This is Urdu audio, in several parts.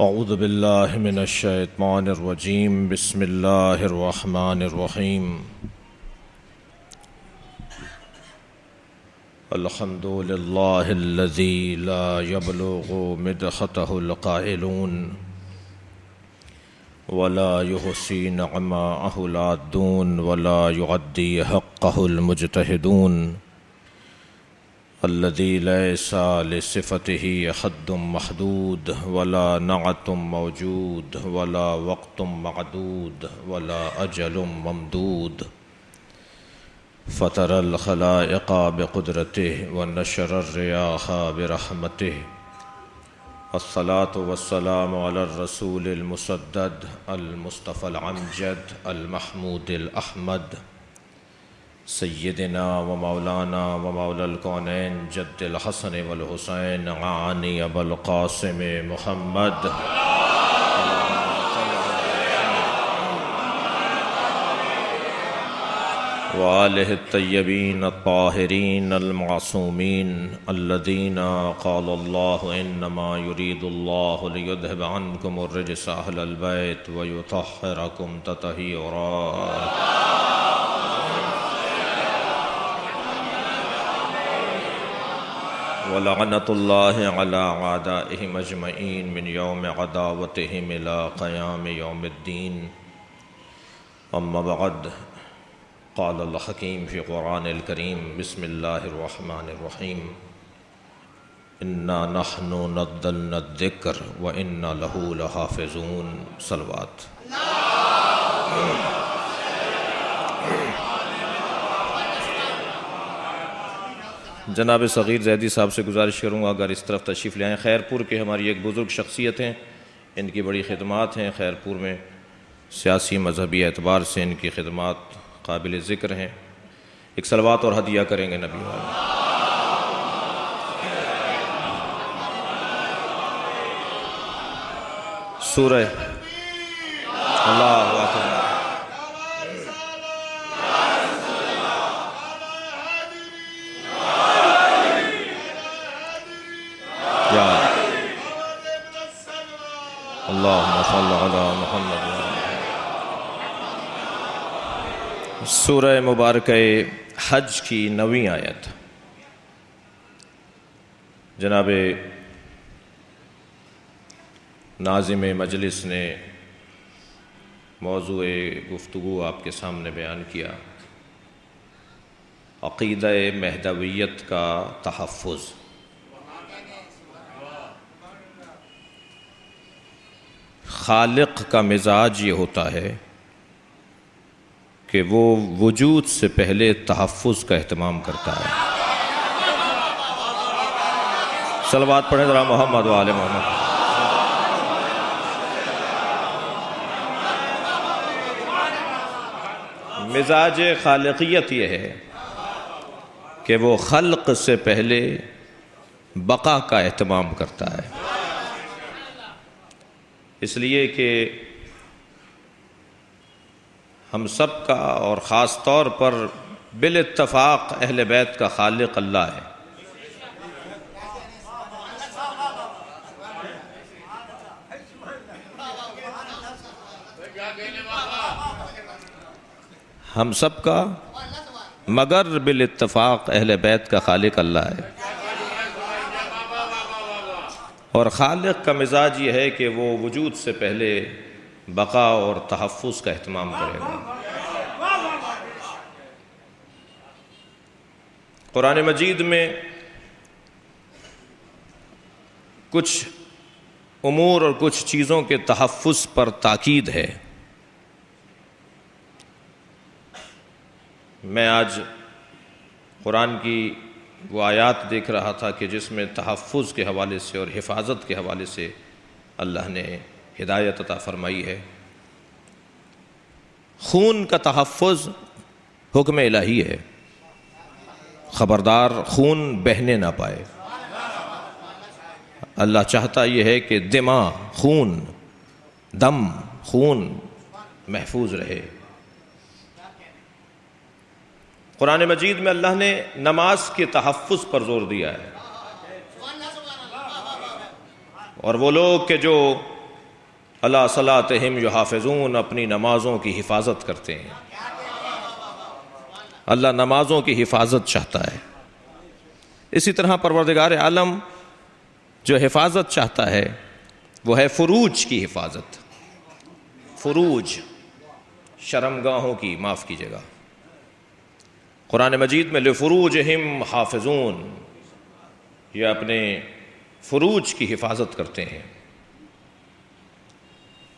اعوذ باللہ من الشیطان الرجیم بسم اللہ الرحمن الرحیم الحمد للہ الذی لا یبلغ مدحتہ القائلون ولا یحصی نعماءہ العادون ولا یعدی حقہ المجتہدون الذي ليس لصفته حد محدود ولا نعت موجود ولا وقت معدود ولا أجل ممدود فطر الخلائق بقدرته ونشر الرياح برحمته الصلاة والسلام على الرسول المسدد المصطفى العمجد المحمود الأحمد سیدنا و مولانا و مولا الکونین جد الحسن والحسین عانی ابو القاسم محمد وآلہ الطیبین الطاہرین المعصومین الذین قال اللہ انما یرید اللہ لیذہب عنکم الرجس اہل البیت ویطہرکم تطہیرا وَلَعْنَةُ اللَّهِ عَلَىٰ أَعْدَائِهِمْ أَجْمَعِينَ مِنْ يَوْمِ عَدَاوَتِهِمْ إِلَىٰ قِيَامِ يَوْمِ الدِّينِ أَمَّا بَعْدُ قَالَ الْحَكِيمُ فِي قُرْآنِ الْكَرِيمِ بسم الله الرحمن الرحيم إِنَّا نَحْنُ نَزَّلْنَا الذِّكْرَ وَإِنَّا لَهُ لَحَافِظُونَ صلوات جناب صغیر زیدی صاحب سے گزارش کروں گا اگر اس طرف تشریف لے آئیں۔ خیرپور کے ہماری ایک بزرگ شخصیت ہیں، ان کی بڑی خدمات ہیں خیرپور میں، سیاسی مذہبی اعتبار سے ان کی خدمات قابل ذکر ہیں۔ ایک صلوات اور ہدیہ کریں گے نبی والے۔ سورہ اللہ اکبر اللہم صل علی محمد۔ سورہ مبارکہ حج کی 9ویں آیت۔ جناب ناظم مجلس نے موضوع گفتگو آپ کے سامنے بیان کیا، عقیدہ مہدویت کا تحفظ۔ خالق کا مزاج یہ ہوتا ہے کہ وہ وجود سے پہلے تحفظ کا اہتمام کرتا ہے۔ صلوات پڑھیں ذرا محمد و آل محمد۔ مزاج خالقیت یہ ہے کہ وہ خلق سے پہلے بقا کا اہتمام کرتا ہے، اس لیے کہ ہم سب کا اور خاص طور پر بالاتفاق اہل بیت کا خالق اللہ ہے۔ ہم سب کا مگر بالاتفاق اہل بیت کا خالق اللہ ہے، اور خالق کا مزاج یہ ہے کہ وہ وجود سے پہلے بقا اور تحفظ کا اہتمام کرے گا۔ قرآن مجید میں کچھ امور اور کچھ چیزوں کے تحفظ پر تاکید ہے۔ میں آج قرآن کی وہ آیات دیکھ رہا تھا کہ جس میں تحفظ کے حوالے سے اور حفاظت کے حوالے سے اللہ نے ہدایت عطا فرمائی ہے۔ خون کا تحفظ حکم الہی ہے، خبردار خون بہنے نہ پائے۔ اللہ چاہتا یہ ہے کہ دماء، خون، دم، خون محفوظ رہے۔ قرآن مجید میں اللہ نے نماز کے تحفظ پر زور دیا ہے، اور وہ لوگ کہ جو علی صلاتہم یحافظون، اپنی نمازوں کی حفاظت کرتے ہیں۔ اللہ نمازوں کی حفاظت چاہتا ہے۔ اسی طرح پروردگار عالم جو حفاظت چاہتا ہے وہ ہے فروج کی حفاظت۔ فروج، شرمگاہوں کی، معاف کیجیے گا، قرآن مجید میں لفروجہم حافظون، یہ اپنے فروج کی حفاظت کرتے ہیں۔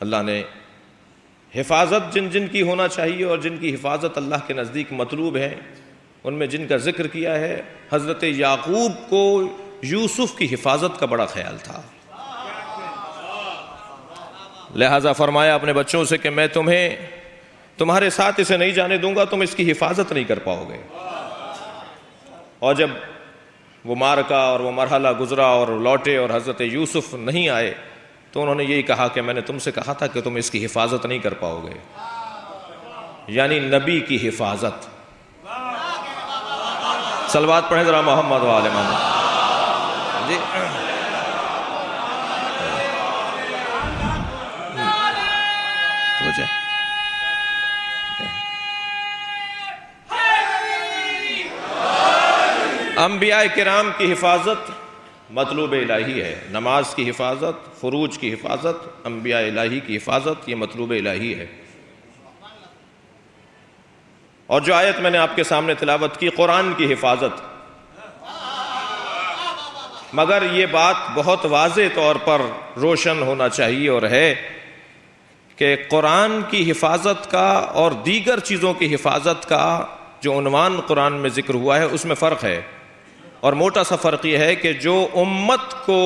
اللہ نے حفاظت جن جن کی ہونا چاہیے اور جن کی حفاظت اللہ کے نزدیک مطلوب ہے، ان میں جن کا ذکر کیا ہے، حضرت یعقوب کو یوسف کی حفاظت کا بڑا خیال تھا، لہذا فرمایا اپنے بچوں سے کہ میں تمہارے ساتھ اسے نہیں جانے دوں گا، تم اس کی حفاظت نہیں کر پاؤ گے۔ اور جب وہ معرکہ اور وہ مرحلہ گزرا اور لوٹے اور حضرت یوسف نہیں آئے تو انہوں نے یہی کہا کہ میں نے تم سے کہا تھا کہ تم اس کی حفاظت نہیں کر پاؤ گے، یعنی نبی کی حفاظت۔ صلوات پڑھیں ذرا محمد و آل محمد۔ جی انبیاء کرام کی حفاظت مطلوب الہی ہے، نماز کی حفاظت، فروج کی حفاظت، انبیاء الہی کی حفاظت، یہ مطلوب الہی ہے۔ اور جو آیت میں نے آپ کے سامنے تلاوت کی، قرآن کی حفاظت، مگر یہ بات بہت واضح طور پر روشن ہونا چاہیے اور ہے کہ قرآن کی حفاظت کا اور دیگر چیزوں کی حفاظت کا جو عنوان قرآن میں ذکر ہوا ہے اس میں فرق ہے، اور موٹا سا فرق یہ ہے کہ جو امت کو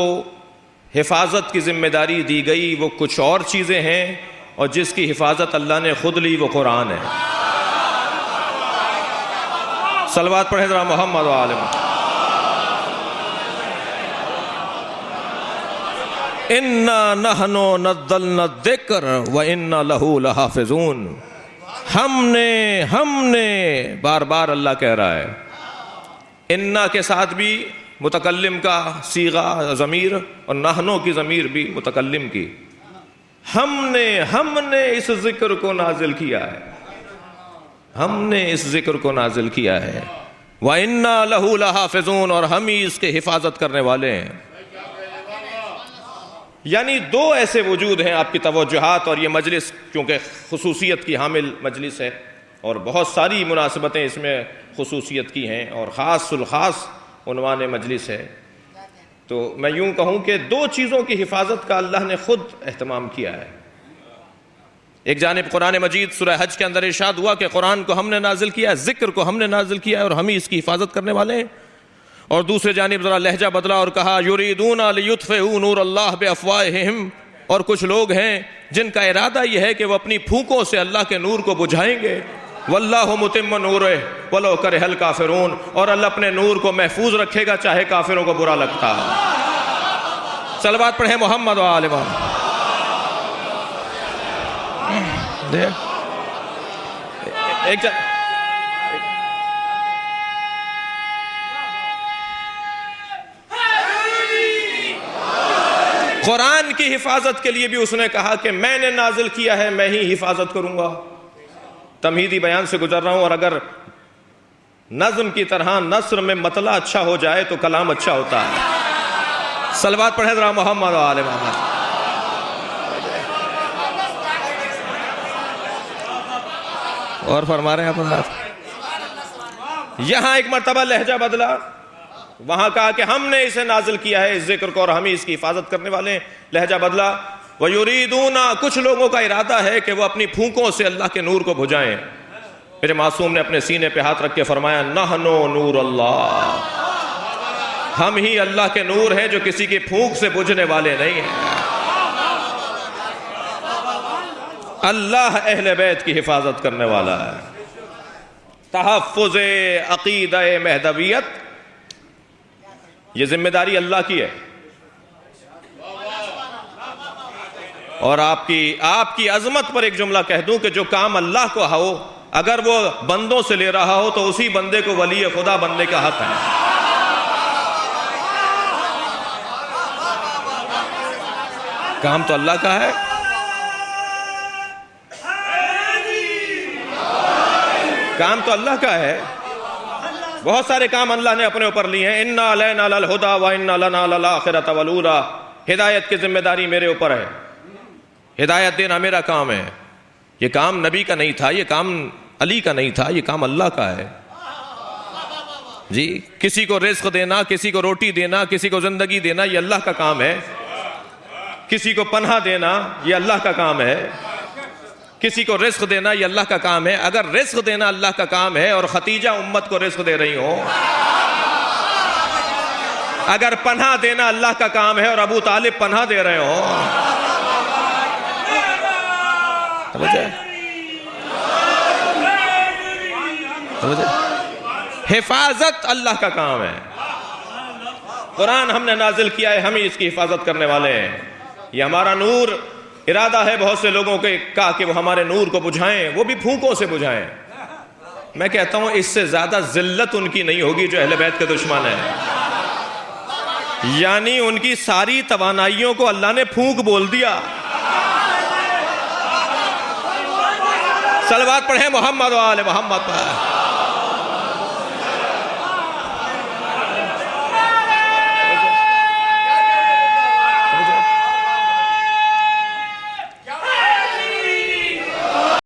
حفاظت کی ذمہ داری دی گئی وہ کچھ اور چیزیں ہیں، اور جس کی حفاظت اللہ نے خود لی وہ قرآن ہے۔ صلوات پڑھیں ذرا محمد و آل محمد۔ اِنَّا نَحْنُ نَزَّلْنَا الذِّكْرَ وَإِنَّا لَهُ لَحَافِظُونَ، ہم نے بار بار اللہ کہہ رہا ہے، اِنَّا کے ساتھ بھی متکلم کا صیغہ ضمیر اور نحنو کی ضمیر بھی متکلم کی، ہم نے اس ذکر کو نازل کیا ہے، ہم نے اس ذکر کو نازل کیا ہے، وَإِنَّا لَهُ لَحَافِظُونَ، اور ہم ہی اس کے حفاظت کرنے والے ہیں۔ یعنی دو ایسے وجود ہیں آپ کی توجہات، اور یہ مجلس کیونکہ خصوصیت کی حامل مجلس ہے اور بہت ساری مناسبتیں اس میں خصوصیت کی ہیں اور خاص الخاص عنوان مجلس ہے، تو میں یوں کہوں کہ دو چیزوں کی حفاظت کا اللہ نے خود اہتمام کیا ہے۔ ایک جانب قرآن مجید سورہ حج کے اندر ارشاد ہوا کہ قرآن کو ہم نے نازل کیا ہے، ذکر کو ہم نے نازل کیا ہے اور ہم ہی اس کی حفاظت کرنے والے ہیں، اور دوسرے جانب ذرا لہجہ بدلا اور کہا یریدون لیطفئوا نور اللہ بافواہہم، اور کچھ لوگ ہیں جن کا ارادہ یہ ہے کہ وہ اپنی پھونکوں سے اللہ کے نور کو بجھائیں گے، واللہ متم نورہ ولو کرہ الکافرون، اور اللہ اپنے نور کو محفوظ رکھے گا چاہے کافروں کو برا لگتا۔ صلوات پڑھیں محمد و آل محمد۔ قرآن کی حفاظت کے لیے بھی اس نے کہا کہ میں نے نازل کیا ہے، میں ہی حفاظت کروں گا۔ تمہیدی بیان سے گزر رہا ہوں، اور اگر نظم کی طرح نثر میں مطلع اچھا ہو جائے تو کلام اچھا ہوتا ہے۔ صلوات پڑھیں ذرا محمد و آل محمد۔ اور فرما رہے ہیں آپ، یہاں ایک مرتبہ لہجہ بدلا، وہاں کہا کہ ہم نے اسے نازل کیا ہے اس ذکر کو اور ہم ہی اس کی حفاظت کرنے والے ہیں، لہجہ بدلا، وَيُرِيدُونَ، کچھ لوگوں کا ارادہ ہے کہ وہ اپنی پھونکوں سے اللہ کے نور کو بجھائیں۔ میرے معصوم نے اپنے سینے پہ ہاتھ رکھ کے فرمایا نحنو نور اللہ، ہم ہی اللہ کے نور ہیں جو کسی کی پھونک سے بجھنے والے نہیں ہیں۔ اللہ اہل بیت کی حفاظت کرنے والا ہے۔ تحفظ عقیدہ مہدویت، یہ ذمہ داری اللہ کی ہے، اور آپ کی عظمت پر ایک جملہ کہہ دوں کہ جو کام اللہ کو ہو اگر وہ بندوں سے لے رہا ہو تو اسی بندے کو ولی خدا بننے کا حق ہے۔ کام تو اللہ کا ہے، کام تو اللہ کا ہے. بہت سارے کام اللہ نے اپنے اوپر لیے ہیں. اِنَّا عَلَيْنَا لَلْهُدَىٰ وَإِنَّا لَنَا لَلْآخِرَةَ وَالْأُولَىٰ. ہدایت کی ذمہ داری میرے اوپر ہے. ہدایت دینا میرا کام ہے. یہ کام نبی کا نہیں تھا, یہ کام علی کا نہیں تھا, یہ کام اللہ کا ہے. جی, کسی کو رزق دینا, کسی کو روٹی دینا, کسی کو زندگی دینا, یہ اللہ کا کام ہے. کسی کو پناہ دینا, یہ اللہ کا کام ہے. کسی کو رزق دینا, یہ اللہ کا کام ہے. اگر رزق دینا اللہ کا کام ہے اور ختیجہ امت کو رزق دے رہی ہو, اگر پناہ دینا اللہ کا کام ہے اور ابو طالب پناہ دے رہے ہو, حفاظت اللہ کا کام ہے. قرآن ہم نے نازل کیا ہے, ہم ہی اس کی حفاظت کرنے والے ہیں. یہ ہمارا نور. ارادہ ہے بہت سے لوگوں کا کہ وہ ہمارے نور کو بجھائیں, وہ بھی پھونکوں سے بجھائیں. میں کہتا ہوں اس سے زیادہ ذلت ان کی نہیں ہوگی جو اہل بیت کے دشمن ہیں. یعنی ان کی ساری توانائیوں کو اللہ نے پھونک بول دیا. صلوات پڑھیں محمد و آل محمد پر.